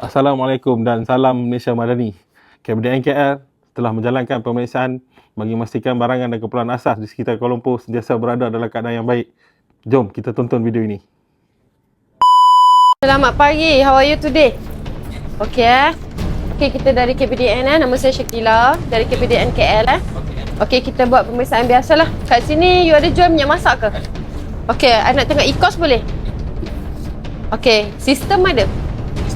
Assalamualaikum dan salam Malaysia Madani. KPDN KL telah menjalankan pemeriksaan bagi memastikan barangan dan keperluan asas di sekitar Kuala Lumpur sentiasa berada dalam keadaan yang baik. Jom kita tonton video ini. Selamat pagi, how are you today? Okay, kita dari KPDN nama saya Syakila dari KPDN KL Okay, kita buat pemeriksaan biasalah. Kat sini you ada jual minyak masak ke? Okay, I nak tengok e-cost boleh? Okay, sistem ada?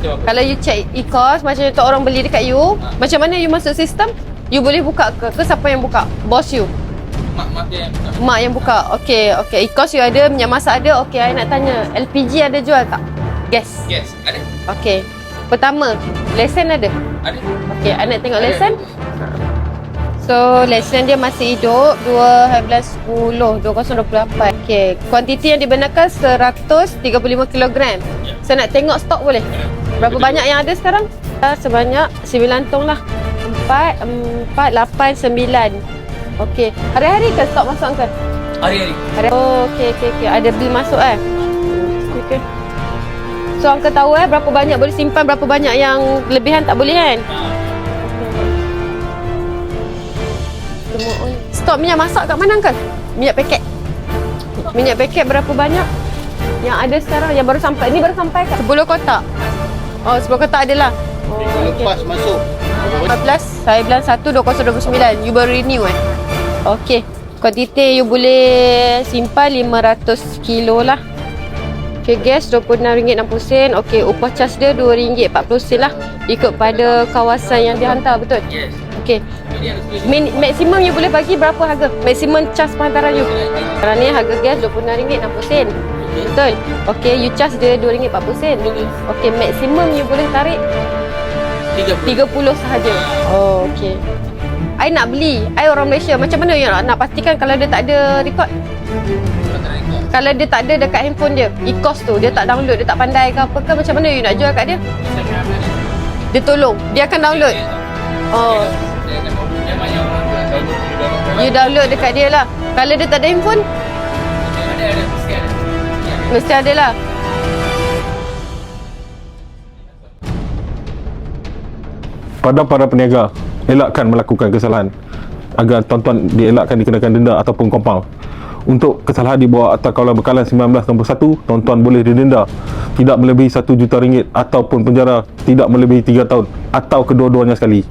Kalau you check e-cost, macam tu orang beli dekat you, macam mana you masuk sistem? You boleh buka ke siapa yang buka? Bos you? Mak yang buka. Okay, e-cost you ada, minyak masak ada. Okay, I nak tanya, LPG ada jual tak? Gas? Yes, ada. Okay, pertama, lesen ada? Ada. Okay, I nak tengok lesen. So, lesen dia masih hidup 12/10/2028. Okay, kuantiti yang dibenarkan 135 kg. Saya nak tengok stok boleh? Berapa banyak yang ada sekarang? Sebanyak 9 tong lah. 4, 8, 9. Okay, hari-hari ke stok masuk ke? Hari-hari. Oh, okay. Ada bil masuk Okay. So, Uncle tahu berapa banyak boleh simpan, berapa banyak yang lebihan tak boleh kan? Stok minyak masak kat mana Uncle? Minyak paket. Minyak paket berapa banyak yang ada sekarang, yang baru sampai? Ni baru sampai kan? 10 kotak. Oh, 10 kotak adalah. Oh, Lepas masuk 14, saya bilang 1/2029. You baru renew Okay. Kuantiti you boleh simpan 500 kilo lah. Okay, gas RM26.60. Okay, upah cas dia RM2.40 lah. Ikut pada kawasan yang dihantar, betul? Yes. Okay. Maksimum you boleh bagi berapa harga? Maksimum cas penghantaran you. Sekarang ni harga gas RM26.60. Betul? Okay, you cas dia RM2.40. Okay, maksimum you boleh tarik 30 sahaja. Oh, okay. I nak beli. I orang Malaysia. Macam mana you nak pastikan kalau dia tak ada record? Kalau dia tak ada dekat handphone dia, e-cost tu, dia tak download, dia tak pandai ke apa ke, macam mana you nak jual kat dia? Dia tolong. Dia akan download. Oh. You download dekat dia lah. Kalau dia tak ada handphone? Mesti ada lah. Pada para peniaga, elakkan melakukan kesalahan agar tuan-tuan dielakkan dikenakan denda ataupun kompaun. Untuk kesalahan di bawah Akta Kawalan Bekalan 19 nombor 1, tuan-tuan boleh didenda tidak melebihi RM1 juta ataupun penjara tidak melebihi 3 tahun atau kedua-duanya sekali.